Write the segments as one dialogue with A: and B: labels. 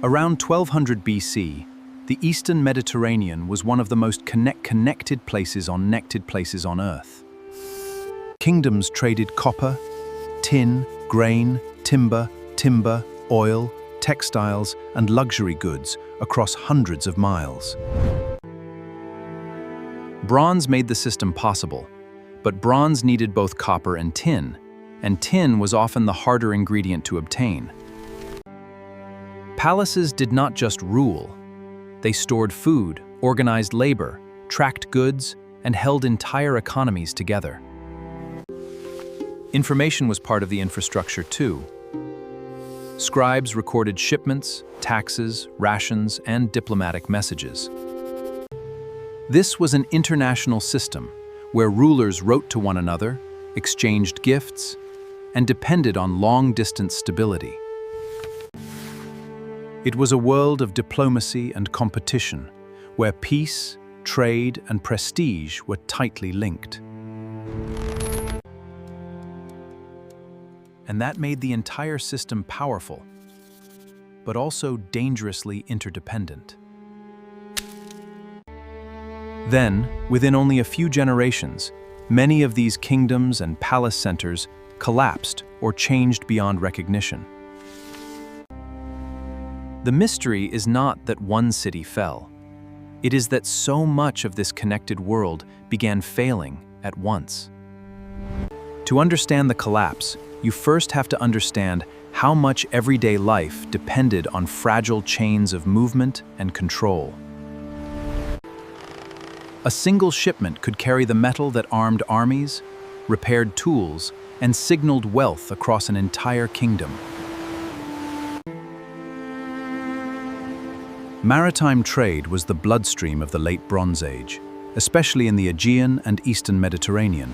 A: Around 1200 BC, the Eastern Mediterranean was one of the most connected places on Earth. Kingdoms traded copper, tin, grain, timber, oil, textiles, and luxury goods across hundreds of miles. Bronze made the system possible, but bronze needed both copper and tin was often the harder ingredient to obtain. Palaces did not just rule. They stored food, organized labor, tracked goods, and held entire economies together. Information was part of the infrastructure too. Scribes recorded shipments, taxes, rations, and diplomatic messages. This was an international system where rulers wrote to one another, exchanged gifts, and depended on long-distance stability. It was a world of diplomacy and competition, where peace, trade, and prestige were tightly linked. And that made the entire system powerful, but also dangerously interdependent. Then, within only a few generations, many of these kingdoms and palace centers collapsed or changed beyond recognition. The mystery is not that one city fell. It is that so much of this connected world began failing at once. To understand the collapse, you first have to understand how much everyday life depended on fragile chains of movement and control. A single shipment could carry the metal that armed armies, repaired tools, and signaled wealth across an entire kingdom. Maritime trade was the bloodstream of the Late Bronze Age, especially in the Aegean and Eastern Mediterranean.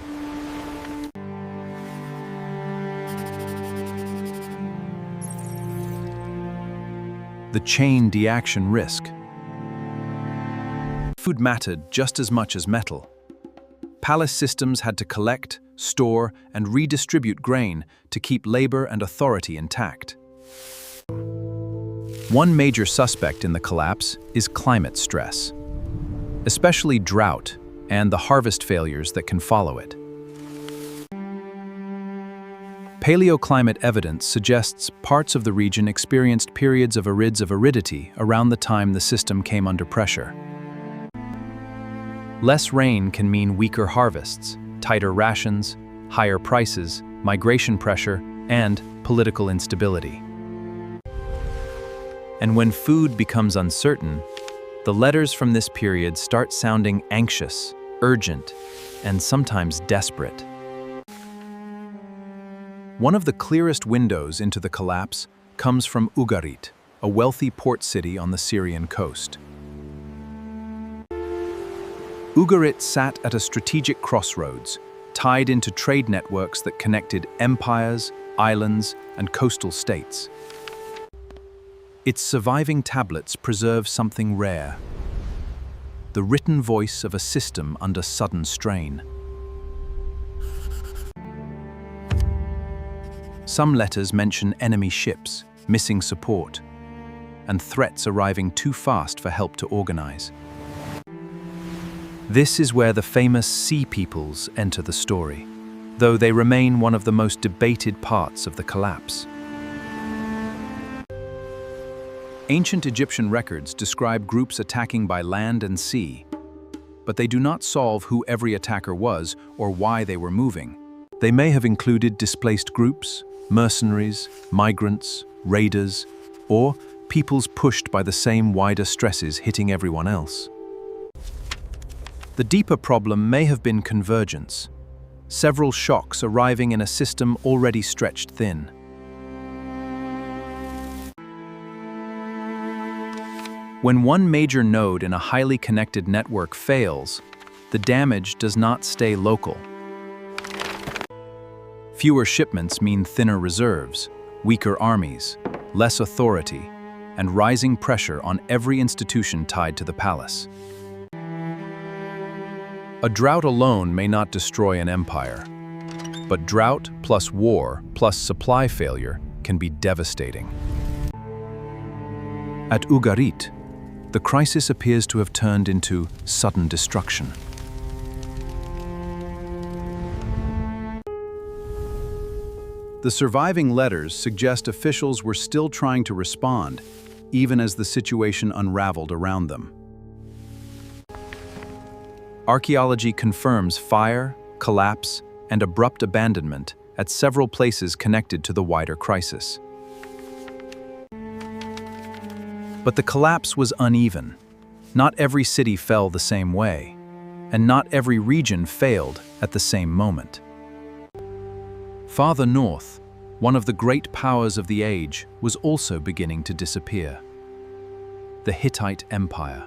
A: The chain reaction risk. Food mattered just as much as metal. Palace systems had to collect, store, and redistribute grain to keep labor and authority intact. One major suspect in the collapse is climate stress, especially drought and the harvest failures that can follow it. Paleoclimate evidence suggests parts of the region experienced periods of aridity around the time the system came under pressure. Less rain can mean weaker harvests, tighter rations, higher prices, migration pressure, and political instability. And when food becomes uncertain, the letters from this period start sounding anxious, urgent, and sometimes desperate. One of the clearest windows into the collapse comes from Ugarit, a wealthy port city on the Syrian coast. Ugarit sat at a strategic crossroads, tied into trade networks that connected empires, islands, and coastal states. Its surviving tablets preserve something rare: the written voice of a system under sudden strain. Some letters mention enemy ships, missing support, and threats arriving too fast for help to organize. This is where the famous Sea Peoples enter the story, though they remain one of the most debated parts of the collapse. Ancient Egyptian records describe groups attacking by land and sea, but they do not solve who every attacker was or why they were moving. They may have included displaced groups, mercenaries, migrants, raiders, or peoples pushed by the same wider stresses hitting everyone else. The deeper problem may have been convergence, several shocks arriving in a system already stretched thin. When one major node in a highly connected network fails, the damage does not stay local. Fewer shipments mean thinner reserves, weaker armies, less authority, and rising pressure on every institution tied to the palace. A drought alone may not destroy an empire, but drought plus war plus supply failure can be devastating. At Ugarit, the crisis appears to have turned into sudden destruction. The surviving letters suggest officials were still trying to respond, even as the situation unraveled around them. Archaeology confirms fire, collapse, and abrupt abandonment at several places connected to the wider crisis. But the collapse was uneven. Not every city fell the same way, and not every region failed at the same moment. Farther north, one of the great powers of the age was also beginning to disappear: the Hittite Empire.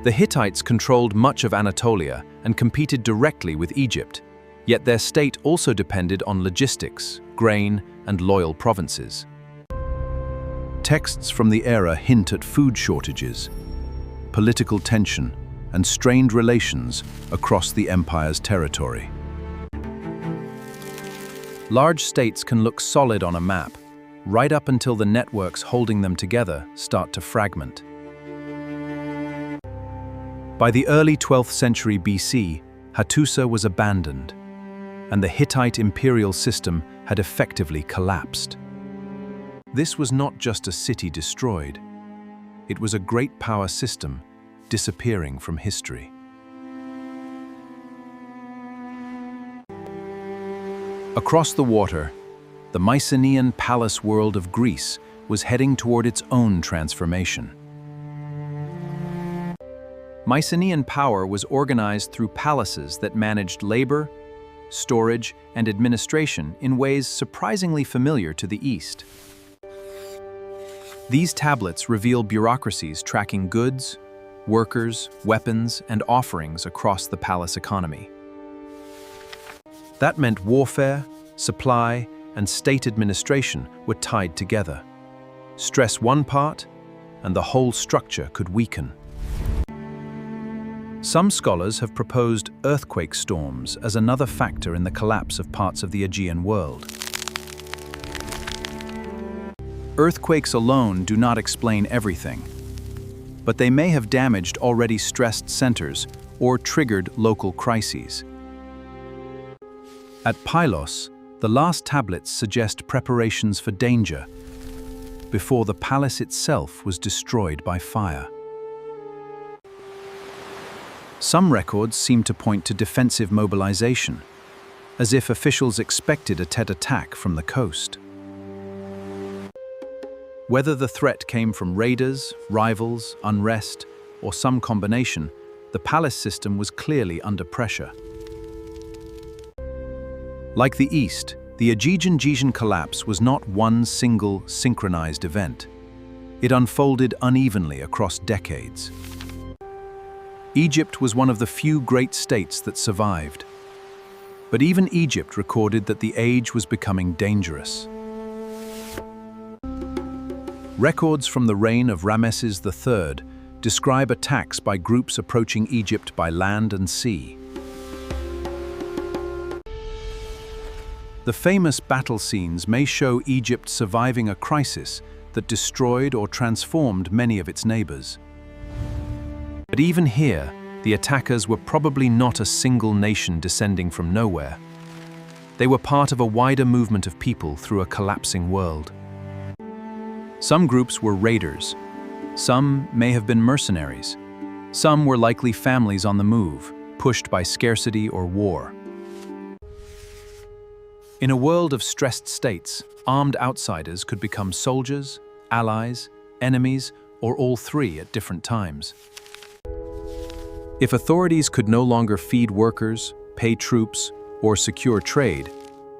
A: The Hittites controlled much of Anatolia and competed directly with Egypt, yet their state also depended on logistics, grain, and loyal provinces. Texts from the era hint at food shortages, political tension, and strained relations across the empire's territory. Large states can look solid on a map, right up until the networks holding them together start to fragment. By the early 12th century BC, Hattusa was abandoned, and the Hittite imperial system had effectively collapsed. This was not just a city destroyed, it was a great power system disappearing from history. Across the water, the Mycenaean palace world of Greece was heading toward its own transformation. Mycenaean power was organized through palaces that managed labor, storage, and administration in ways surprisingly familiar to the East. These tablets reveal bureaucracies tracking goods, workers, weapons, and offerings across the palace economy. That meant warfare, supply, and state administration were tied together. Stress one part, and the whole structure could weaken. Some scholars have proposed earthquake storms as another factor in the collapse of parts of the Aegean world. Earthquakes alone do not explain everything, but they may have damaged already stressed centers or triggered local crises. At Pylos, the last tablets suggest preparations for danger before the palace itself was destroyed by fire. Some records seem to point to defensive mobilization, as if officials expected a Tet attack from the coast. Whether the threat came from raiders, rivals, unrest, or some combination, the palace system was clearly under pressure. Like the East, the Aegean collapse was not one single, synchronized event. It unfolded unevenly across decades. Egypt was one of the few great states that survived. But even Egypt recorded that the age was becoming dangerous. Records from the reign of Ramesses III describe attacks by groups approaching Egypt by land and sea. The famous battle scenes may show Egypt surviving a crisis that destroyed or transformed many of its neighbors. But even here, the attackers were probably not a single nation descending from nowhere. They were part of a wider movement of people through a collapsing world. Some groups were raiders. Some may have been mercenaries. Some were likely families on the move, pushed by scarcity or war. In a world of stressed states, armed outsiders could become soldiers, allies, enemies, or all three at different times. If authorities could no longer feed workers, pay troops, or secure trade,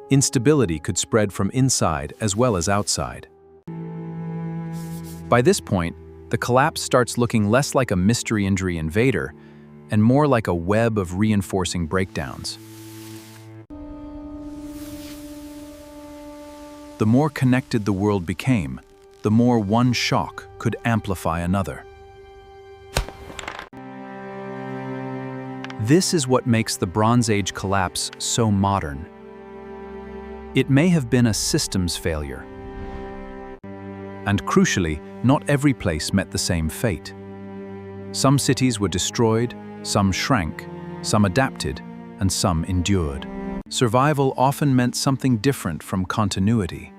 A: instability could spread from inside as well as outside. By this point, the collapse starts looking less like a mystery injury invader and more like a web of reinforcing breakdowns. The more connected the world became, the more one shock could amplify another. This is what makes the Bronze Age collapse so modern. It may have been a systems failure, And crucially, not every place met the same fate. Some cities were destroyed, some shrank, some adapted, and some endured. Survival often meant something different from continuity.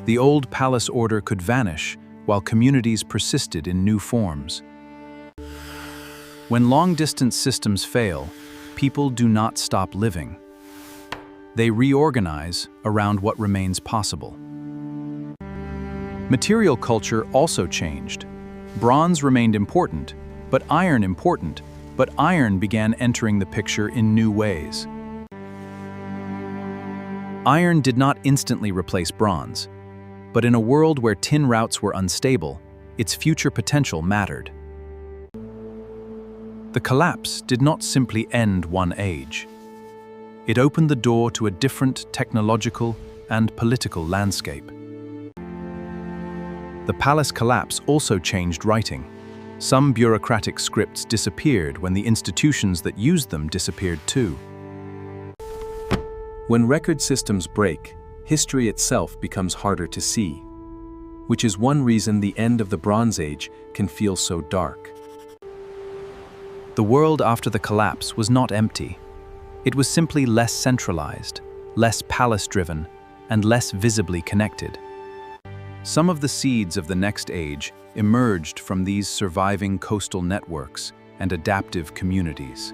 A: The old palace order could vanish, while communities persisted in new forms. When long-distance systems fail, people do not stop living. They reorganize around what remains possible. Material culture also changed. Bronze remained important, but iron began entering the picture in new ways. Iron did not instantly replace bronze, but in a world where tin routes were unstable, its future potential mattered. The collapse did not simply end one age. It opened the door to a different technological and political landscape. The palace collapse also changed writing. Some bureaucratic scripts disappeared when the institutions that used them disappeared too. When record systems break, history itself becomes harder to see, which is one reason the end of the Bronze Age can feel so dark. The world after the collapse was not empty. It was simply less centralized, less palace-driven, and less visibly connected. Some of the seeds of the next age emerged from these surviving coastal networks and adaptive communities.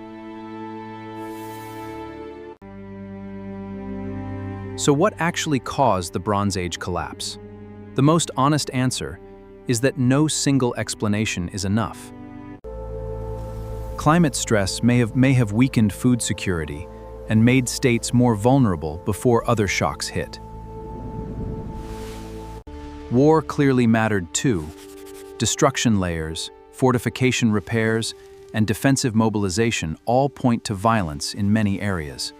A: So what actually caused the Bronze Age collapse? The most honest answer is that no single explanation is enough. Climate stress may have weakened food security and made states more vulnerable before other shocks hit. War clearly mattered too. Destruction layers, fortification repairs, and defensive mobilization all point to violence in many areas.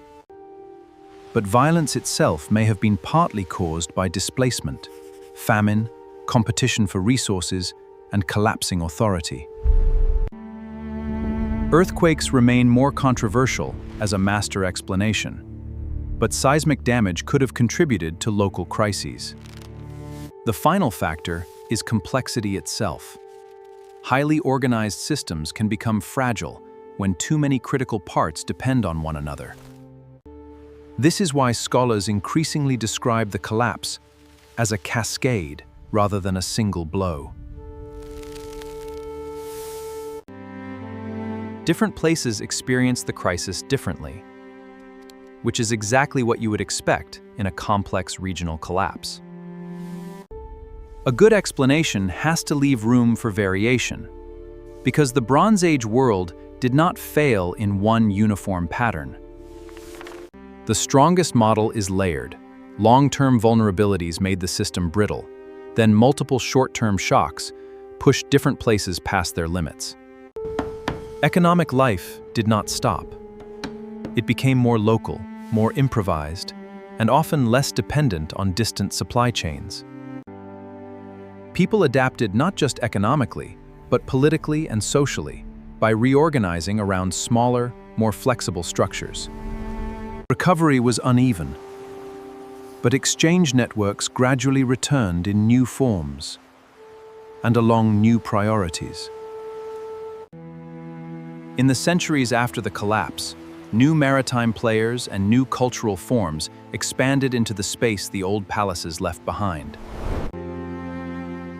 A: But violence itself may have been partly caused by displacement, famine, competition for resources, and collapsing authority. Earthquakes remain more controversial as a master explanation, but seismic damage could have contributed to local crises. The final factor is complexity itself. Highly organized systems can become fragile when too many critical parts depend on one another. This is why scholars increasingly describe the collapse as a cascade rather than a single blow. Different places experience the crisis differently, which is exactly what you would expect in a complex regional collapse. A good explanation has to leave room for variation, because the Bronze Age world did not fail in one uniform pattern. The strongest model is layered. Long-term vulnerabilities made the system brittle. Then multiple short-term shocks pushed different places past their limits. Economic life did not stop. It became more local, more improvised, and often less dependent on distant supply chains. People adapted not just economically, but politically and socially, by reorganizing around smaller, more flexible structures. Recovery was uneven, but exchange networks gradually returned in new forms and along new priorities. In the centuries after the collapse, new maritime players and new cultural forms expanded into the space the old palaces left behind.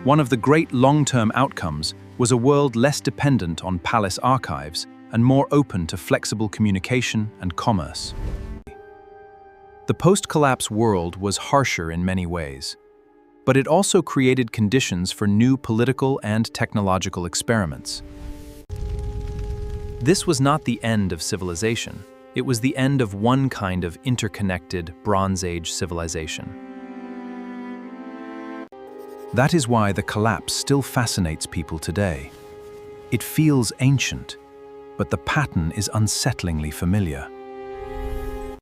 A: One of the great long-term outcomes was a world less dependent on palace archives and more open to flexible communication and commerce. The post-collapse world was harsher in many ways, but it also created conditions for new political and technological experiments. This was not the end of civilization. It was the end of one kind of interconnected Bronze Age civilization. That is why the collapse still fascinates people today. It feels ancient, but the pattern is unsettlingly familiar.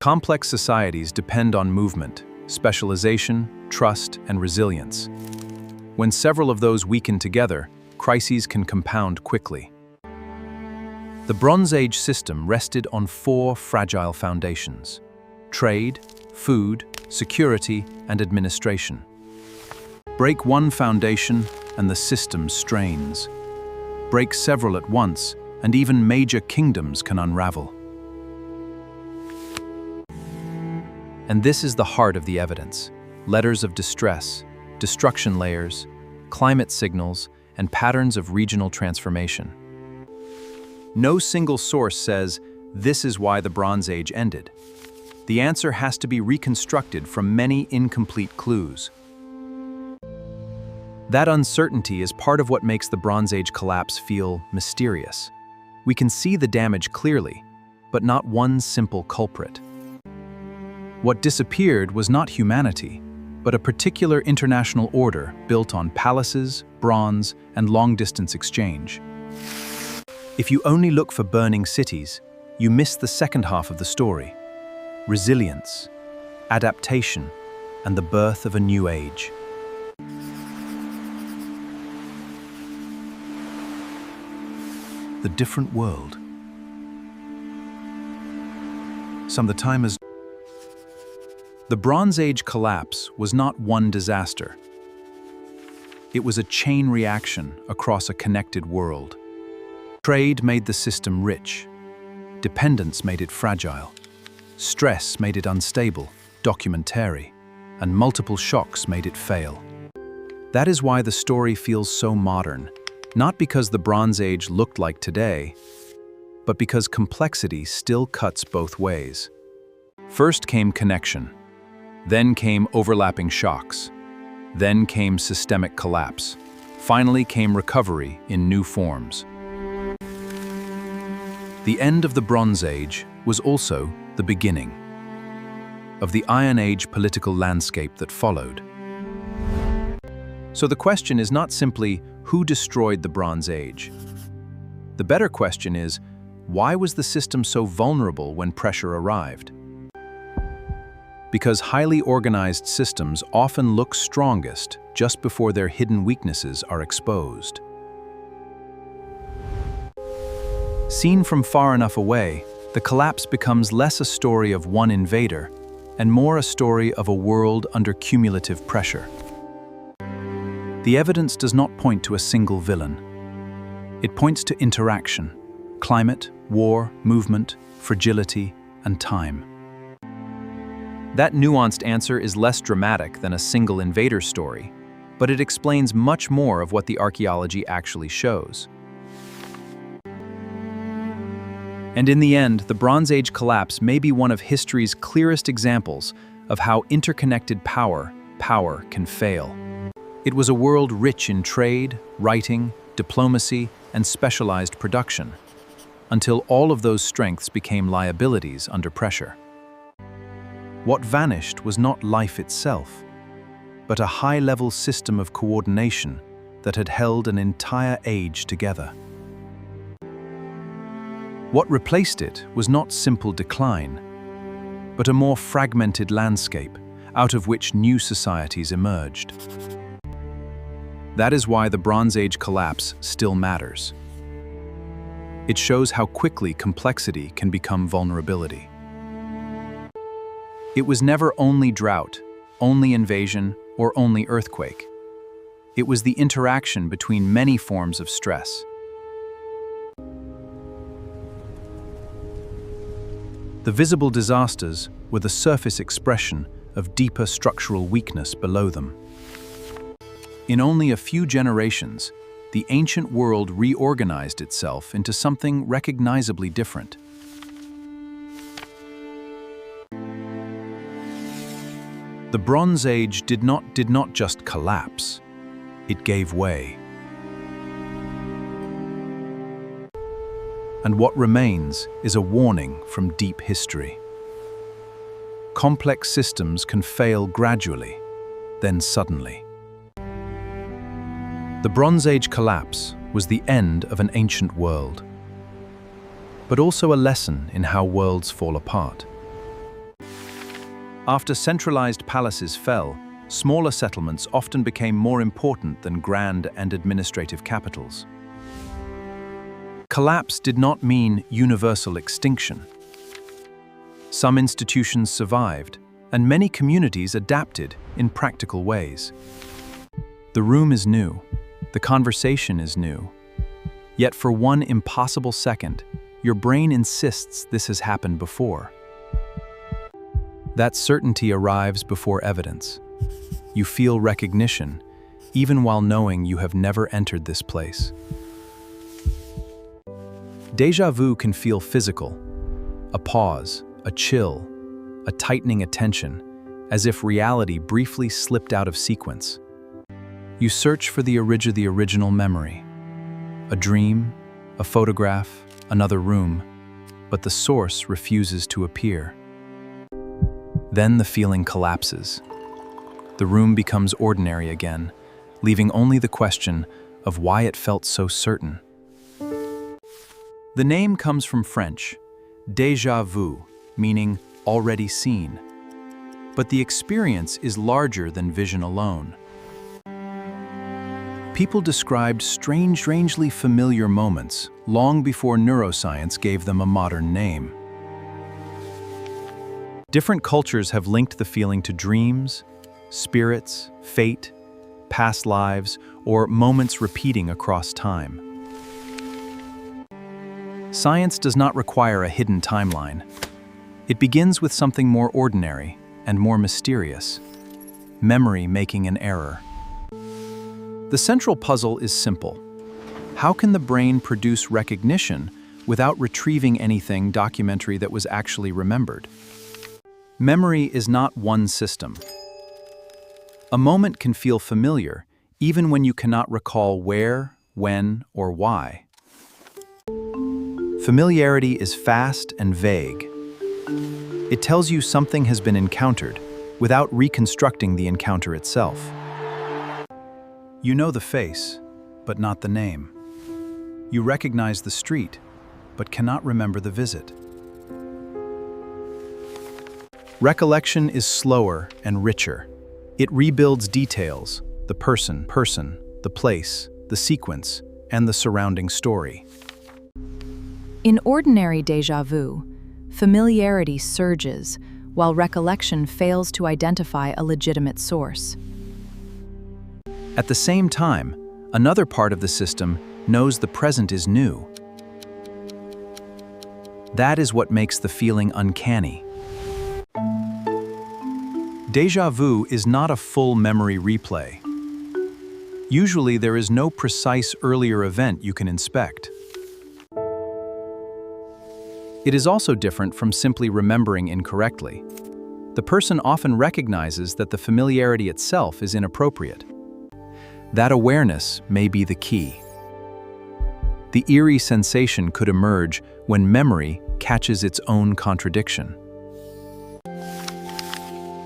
A: Complex societies depend on movement, specialization, trust, and resilience. When several of those weaken together, crises can compound quickly. The Bronze Age system rested on 4 fragile foundations: trade, food, security, and administration. Break one foundation and the system strains. Break several at once, and even major kingdoms can unravel. And this is the heart of the evidence: letters of distress, destruction layers, climate signals, and patterns of regional transformation. No single source says, "This is why the Bronze Age ended." The answer has to be reconstructed from many incomplete clues. That uncertainty is part of what makes the Bronze Age collapse feel mysterious. We can see the damage clearly, but not one simple culprit. What disappeared was not humanity, but a particular international order built on palaces, bronze, and long-distance exchange. If you only look for burning cities, you miss the second half of the story: resilience, adaptation, and the birth of a new age. The different world. The Bronze Age collapse was not one disaster. It was a chain reaction across a connected world. Trade made the system rich. Dependence made it fragile. Stress made it unstable, documentary, and multiple shocks made it fail. That is why the story feels so modern, not because the Bronze Age looked like today, but because complexity still cuts both ways. First came connection, then came overlapping shocks, then came systemic collapse, finally came recovery in new forms. The end of the Bronze Age was also the beginning of the Iron Age political landscape that followed. So the question is not simply who destroyed the Bronze Age. The better question is, why was the system so vulnerable when pressure arrived? Because highly organized systems often look strongest just before their hidden weaknesses are exposed. Seen from far enough away, the collapse becomes less a story of one invader and more a story of a world under cumulative pressure. The evidence does not point to a single villain. It points to interaction: climate, war, movement, fragility, and time. That nuanced answer is less dramatic than a single invader story, but it explains much more of what the archaeology actually shows. And in the end, the Bronze Age collapse may be one of history's clearest examples of how interconnected power can fail. It was a world rich in trade, writing, diplomacy, and specialized production, until all of those strengths became liabilities under pressure. What vanished was not life itself, but a high-level system of coordination that had held an entire age together. What replaced it was not simple decline, but a more fragmented landscape out of which new societies emerged. That is why the Bronze Age collapse still matters. It shows how quickly complexity can become vulnerability. It was never only drought, only invasion, or only earthquake. It was the interaction between many forms of stress. The visible disasters were the surface expression of deeper structural weakness below them. In only a few generations, the ancient world reorganized itself into something recognizably different. The Bronze Age did not just collapse, it gave way. And what remains is a warning from deep history. Complex systems can fail gradually, then suddenly. The Bronze Age collapse was the end of an ancient world, but also a lesson in how worlds fall apart. After centralized palaces fell, smaller settlements often became more important than grand and administrative capitals. Collapse did not mean universal extinction. Some institutions survived, and many communities adapted in practical ways. The room is new. The conversation is new. Yet for one impossible second, your brain insists this has happened before. That certainty arrives before evidence. You feel recognition, even while knowing you have never entered this place. Deja vu can feel physical. A pause, a chill, a tightening attention, as if reality briefly slipped out of sequence. You search for the original memory. A dream, a photograph, another room, but the source refuses to appear. Then the feeling collapses. The room becomes ordinary again, leaving only the question of why it felt so certain. The name comes from French, deja vu, meaning already seen. But the experience is larger than vision alone. People described strangely familiar moments long before neuroscience gave them a modern name. Different cultures have linked the feeling to dreams, spirits, fate, past lives, or moments repeating across time. Science does not require a hidden timeline. It begins with something more ordinary and more mysterious: memory making an error. The central puzzle is simple. How can the brain produce recognition without retrieving anything documentary that was actually remembered? Memory is not one system. A moment can feel familiar even when you cannot recall where, when, or why. Familiarity is fast and vague. It tells you something has been encountered without reconstructing the encounter itself. You know the face, but not the name. You recognize the street, but cannot remember the visit. Recollection is slower and richer. It rebuilds details, the person, the place, the sequence, and the surrounding story.
B: In ordinary déjà vu, familiarity surges, while recollection fails to identify a legitimate source.
A: At the same time, another part of the system knows the present is new. That is what makes the feeling uncanny. Déjà vu is not a full memory replay. Usually, there is no precise earlier event you can inspect. It is also different from simply remembering incorrectly. The person often recognizes that the familiarity itself is inappropriate. That awareness may be the key. The eerie sensation could emerge when memory catches its own contradiction.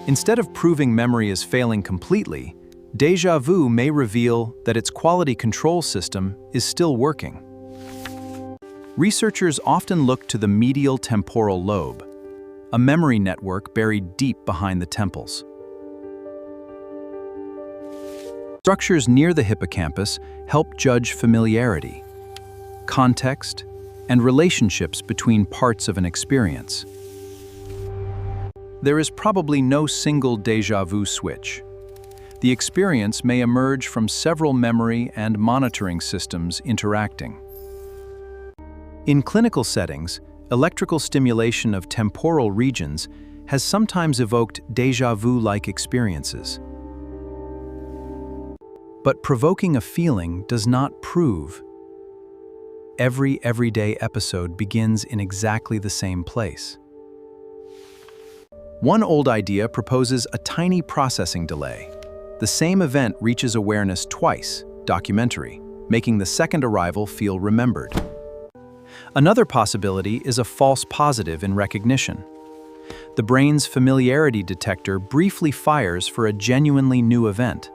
A: Instead of proving memory is failing completely, déjà vu may reveal that its quality control system is still working. Researchers often look to the medial temporal lobe, a memory network buried deep behind the temples. Structures near the hippocampus help judge familiarity, context, and relationships between parts of an experience. There is probably no single déjà vu switch. The experience may emerge from several memory and monitoring systems interacting. In clinical settings, electrical stimulation of temporal regions has sometimes evoked déjà vu-like experiences. But provoking a feeling does not prove. Every everyday episode begins in exactly the same place. One old idea proposes a tiny processing delay. The same event reaches awareness twice, documentary, making the second arrival feel remembered. Another possibility is a false positive in recognition. The brain's familiarity detector briefly fires for a genuinely new event.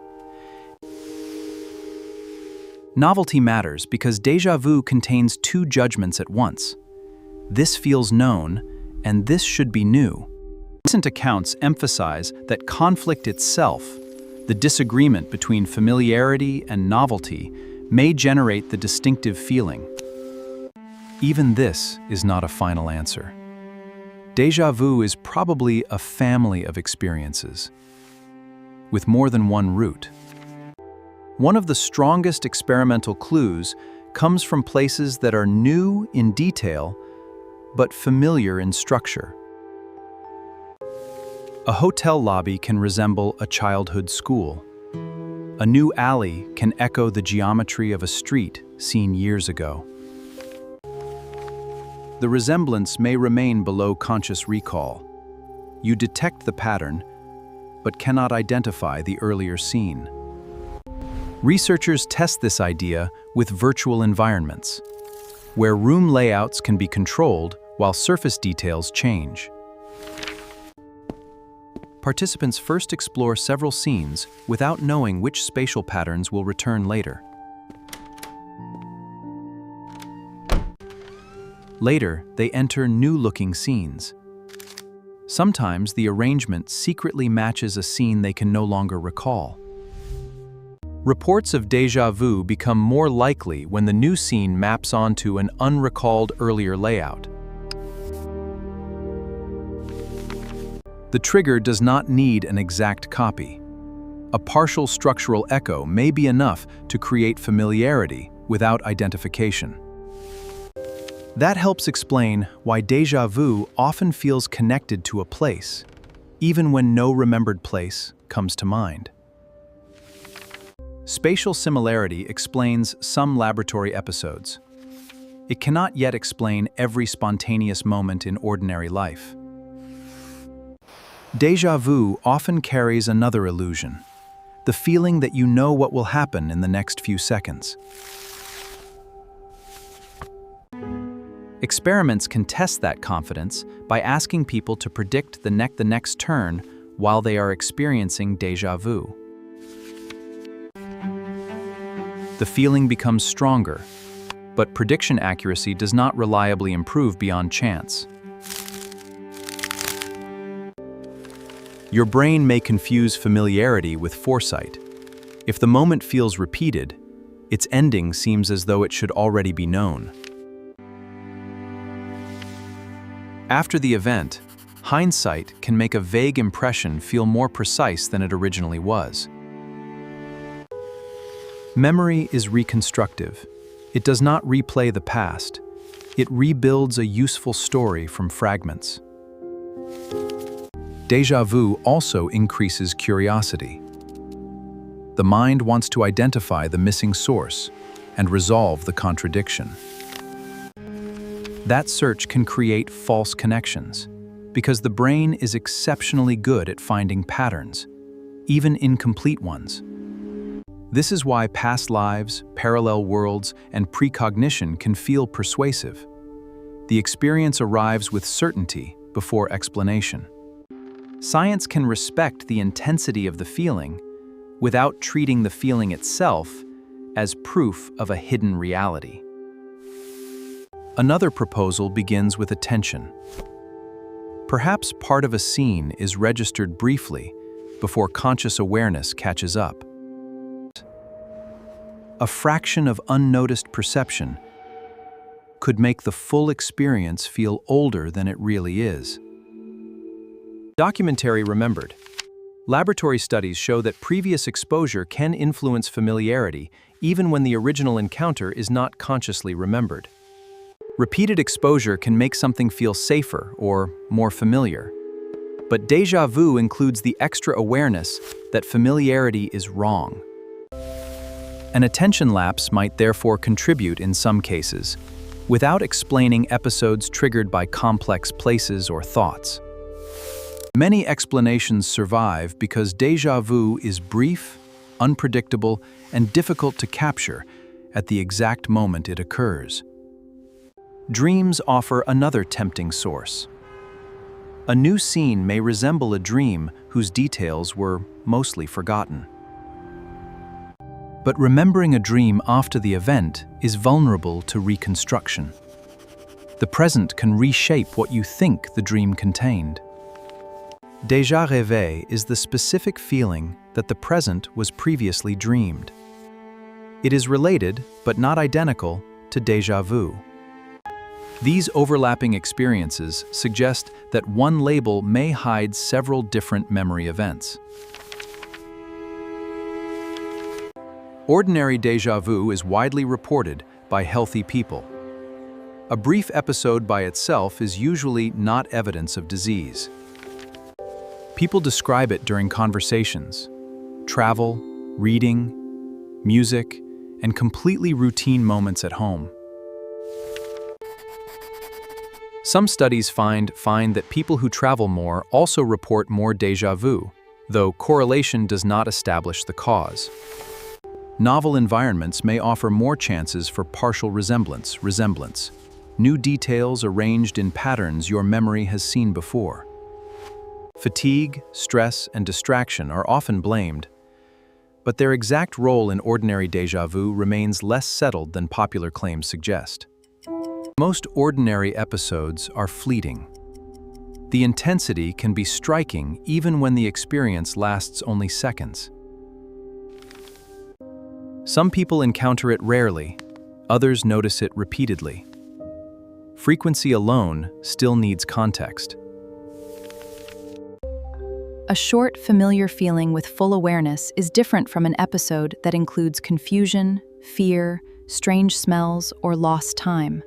A: Novelty matters because déjà vu contains two judgments at once. This feels known, and this should be new. Recent accounts emphasize that conflict itself, the disagreement between familiarity and novelty, may generate the distinctive feeling. Even this is not a final answer. Déjà vu is probably a family of experiences, with more than one root. One of the strongest experimental clues comes from places that are new in detail, but familiar in structure. A hotel lobby can resemble a childhood school. A new alley can echo the geometry of a street seen years ago. The resemblance may remain below conscious recall. You detect the pattern, but cannot identify the earlier scene. Researchers test this idea with virtual environments, where room layouts can be controlled while surface details change. Participants first explore several scenes without knowing which spatial patterns will return later. Later, they enter new-looking scenes. Sometimes the arrangement secretly matches a scene they can no longer recall. Reports of déjà vu become more likely when the new scene maps onto an unrecalled earlier layout. The trigger does not need an exact copy. A partial structural echo may be enough to create familiarity without identification. That helps explain why déjà vu often feels connected to a place, even when no remembered place comes to mind. Spatial similarity explains some laboratory episodes. It cannot yet explain every spontaneous moment in ordinary life. Déjà vu often carries another illusion, the feeling that you know what will happen in the next few seconds. Experiments can test that confidence by asking people to predict the next turn while they are experiencing déjà vu. The feeling becomes stronger, but prediction accuracy does not reliably improve beyond chance. Your brain may confuse familiarity with foresight. If the moment feels repeated, its ending seems as though it should already be known. After the event, hindsight can make a vague impression feel more precise than it originally was. Memory is reconstructive. It does not replay the past. It rebuilds a useful story from fragments. Déjà vu also increases curiosity. The mind wants to identify the missing source and resolve the contradiction. That search can create false connections, because the brain is exceptionally good at finding patterns, even incomplete ones. This is why past lives, parallel worlds, and precognition can feel persuasive. The experience arrives with certainty before explanation. Science can respect the intensity of the feeling without treating the feeling itself as proof of a hidden reality. Another proposal begins with attention. Perhaps part of a scene is registered briefly before conscious awareness catches up. A fraction of unnoticed perception could make the full experience feel older than it really is. Documentary remembered. Laboratory studies show that previous exposure can influence familiarity even when the original encounter is not consciously remembered. Repeated exposure can make something feel safer or more familiar. But déjà vu includes the extra awareness that familiarity is wrong. An attention lapse might therefore contribute in some cases, without explaining episodes triggered by complex places or thoughts. Many explanations survive because déjà vu is brief, unpredictable, and difficult to capture at the exact moment it occurs. Dreams offer another tempting source. A new scene may resemble a dream whose details were mostly forgotten. But remembering a dream after the event is vulnerable to reconstruction. The present can reshape what you think the dream contained. Déjà rêvé is the specific feeling that the present was previously dreamed. It is related, but not identical, to déjà vu. These overlapping experiences suggest that one label may hide several different memory events. Ordinary déjà vu is widely reported by healthy people. A brief episode by itself is usually not evidence of disease. People describe it during conversations, travel, reading, music, and completely routine moments at home. Some studies find that people who travel more also report more déjà vu, though correlation does not establish the cause. Novel environments may offer more chances for partial resemblance, new details arranged in patterns your memory has seen before. Fatigue, stress, and distraction are often blamed, but their exact role in ordinary déjà vu remains less settled than popular claims suggest. Most ordinary episodes are fleeting. The intensity can be striking even when the experience lasts only seconds. Some people encounter it rarely, others notice it repeatedly. Frequency alone still needs context.
B: A short, familiar feeling with full awareness is different from an episode that includes confusion, fear, strange smells, or lost time.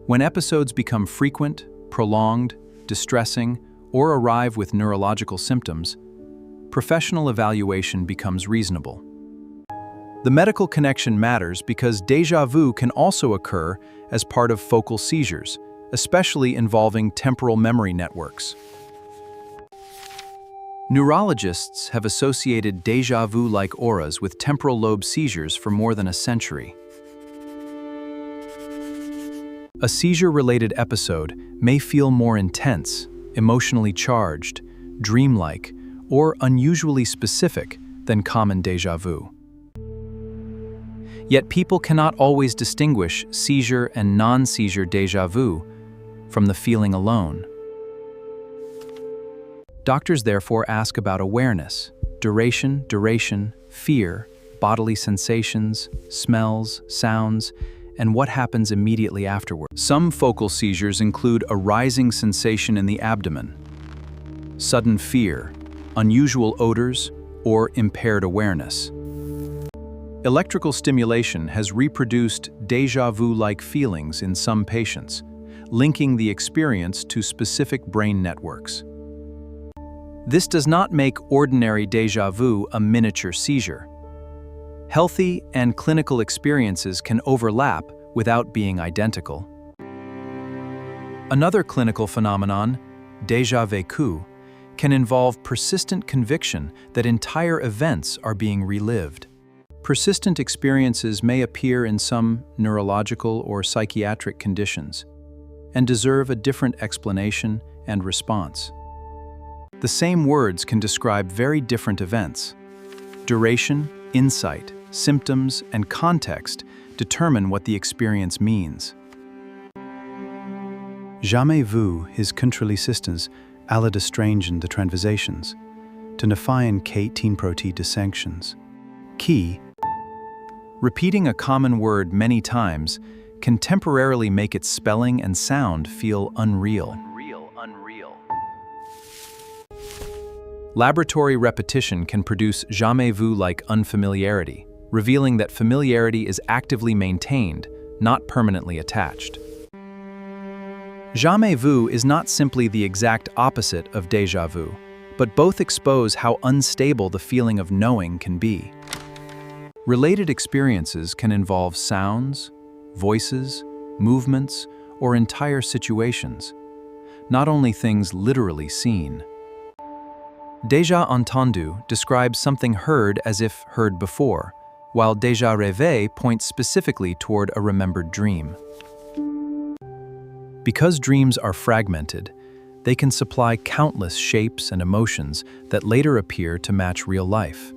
A: When episodes become frequent, prolonged, distressing, or arrive with neurological symptoms, professional evaluation becomes reasonable. The medical connection matters because déjà vu can also occur as part of focal seizures, especially involving temporal memory networks. Neurologists have associated déjà vu-like auras with temporal lobe seizures for more than a century. A seizure-related episode may feel more intense, emotionally charged, dreamlike, or unusually specific than common déjà vu. Yet people cannot always distinguish seizure and non-seizure déjà vu from the feeling alone. Doctors therefore ask about awareness, duration, fear, bodily sensations, smells, sounds, and what happens immediately afterward. Some focal seizures include a rising sensation in the abdomen, sudden fear, unusual odors, or impaired awareness. Electrical stimulation has reproduced déjà vu-like feelings in some patients, linking the experience to specific brain networks. This does not make ordinary déjà vu a miniature seizure. Healthy and clinical experiences can overlap without being identical. Another clinical phenomenon, déjà vécu, can involve persistent conviction that entire events are being relived. Persistent experiences may appear in some neurological or psychiatric conditions and deserve a different explanation and response. The same words can describe very different events. Duration, insight, symptoms, and context determine what the experience means. Jamais vu his contralicistans alla de strangen de transitions, to nefien Kate teen proti de sanctions. Key. Repeating a common word many times can temporarily make its spelling and sound feel unreal. Laboratory repetition can produce jamais vu-like unfamiliarity, revealing that familiarity is actively maintained, not permanently attached. Jamais vu is not simply the exact opposite of déjà vu, but both expose how unstable the feeling of knowing can be. Related experiences can involve sounds, voices, movements, or entire situations, not only things literally seen. Déjà entendu describes something heard as if heard before, while déjà rêvé points specifically toward a remembered dream. Because dreams are fragmented, they can supply countless shapes and emotions that later appear to match real life.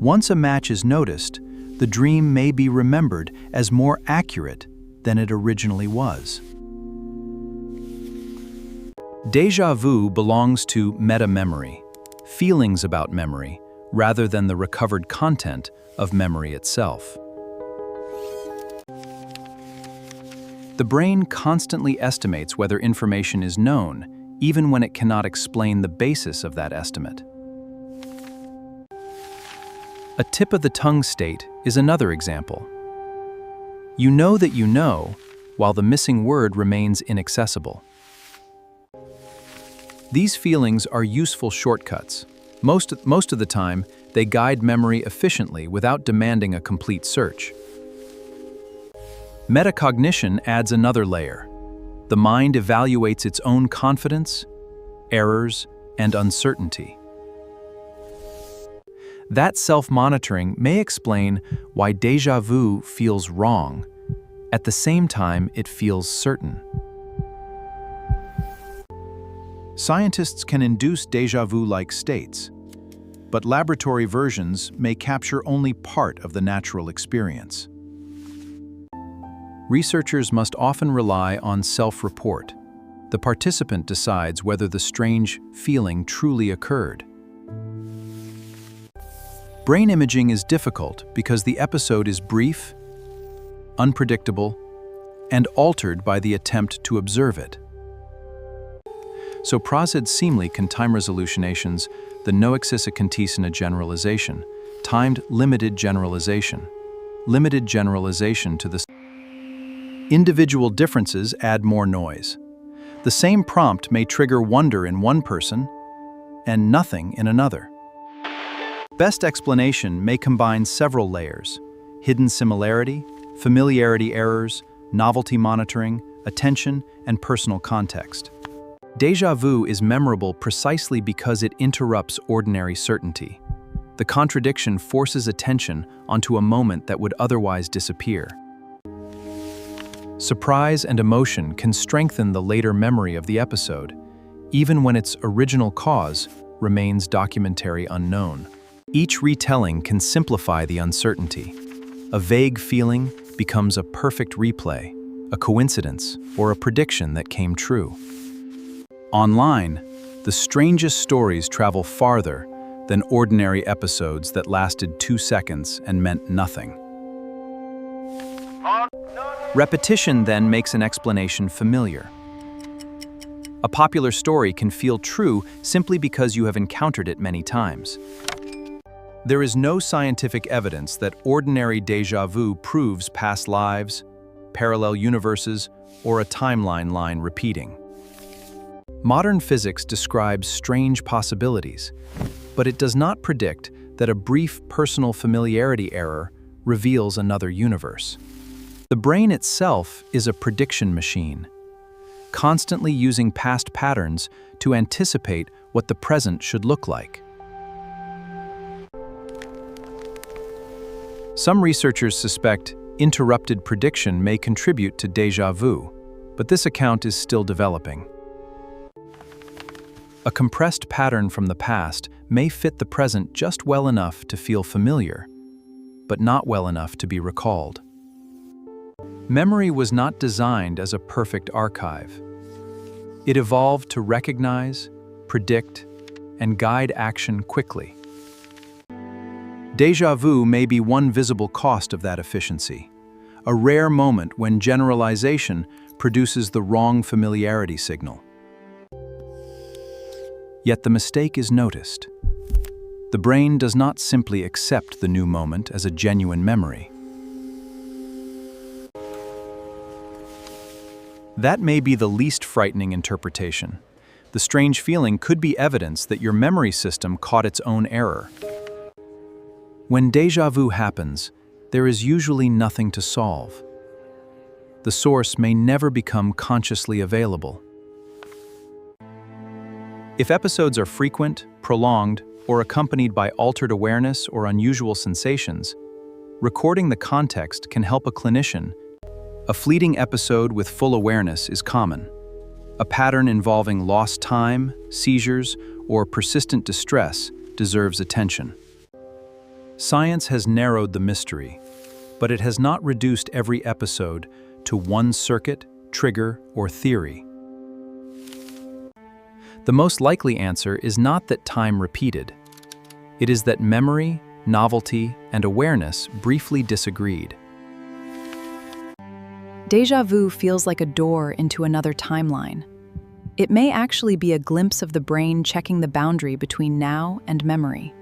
A: Once a match is noticed, the dream may be remembered as more accurate than it originally was. Déjà vu belongs to meta-memory, feelings about memory, rather than the recovered content of memory itself. The brain constantly estimates whether information is known, even when it cannot explain the basis of that estimate. A tip-of-the-tongue state is another example. You know that you know, while the missing word remains inaccessible. These feelings are useful shortcuts. Most of the time, they guide memory efficiently without demanding a complete search. Metacognition adds another layer. The mind evaluates its own confidence, errors, and uncertainty. That self-monitoring may explain why déjà vu feels wrong. At the same time, it feels certain. Scientists can induce déjà vu-like states, but laboratory versions may capture only part of the natural experience. Researchers must often rely on self-report. The participant decides whether the strange feeling truly occurred. Brain imaging is difficult because the episode is brief, unpredictable, and altered by the attempt to observe it. So Prasad Seemly can time resolutionations, the Noexissakantisana generalization, timed limited generalization to the individual differences add more noise. The same prompt may trigger wonder in one person and nothing in another. Best explanation may combine several layers: hidden similarity, familiarity errors, novelty monitoring, attention, and personal context. Déjà vu is memorable precisely because it interrupts ordinary certainty. The contradiction forces attention onto a moment that would otherwise disappear. Surprise and emotion can strengthen the later memory of the episode, even when its original cause remains documentary unknown. Each retelling can simplify the uncertainty. A vague feeling becomes a perfect replay, a coincidence, or a prediction that came true. Online, the strangest stories travel farther than ordinary episodes that lasted 2 seconds and meant nothing. Repetition then makes an explanation familiar. A popular story can feel true simply because you have encountered it many times. There is no scientific evidence that ordinary déjà vu proves past lives, parallel universes, or a timeline line repeating. Modern physics describes strange possibilities, but it does not predict that a brief personal familiarity error reveals another universe. The brain itself is a prediction machine, constantly using past patterns to anticipate what the present should look like. Some researchers suspect interrupted prediction may contribute to déjà vu, but this account is still developing. A compressed pattern from the past may fit the present just well enough to feel familiar, but not well enough to be recalled. Memory was not designed as a perfect archive. It evolved to recognize, predict, and guide action quickly. Déjà vu may be one visible cost of that efficiency, a rare moment when generalization produces the wrong familiarity signal. Yet the mistake is noticed. The brain does not simply accept the new moment as a genuine memory. That may be the least frightening interpretation. The strange feeling could be evidence that your memory system caught its own error. When déjà vu happens, there is usually nothing to solve. The source may never become consciously available. If episodes are frequent, prolonged, or accompanied by altered awareness or unusual sensations, recording the context can help a clinician. A fleeting episode with full awareness is common. A pattern involving lost time, seizures, or persistent distress deserves attention. Science has narrowed the mystery, but it has not reduced every episode to one circuit, trigger, or theory. The most likely answer is not that time repeated. It is that memory, novelty, and awareness briefly disagreed.
B: Déjà vu feels like a door into another timeline. It may actually be a glimpse of the brain checking the boundary between now and memory.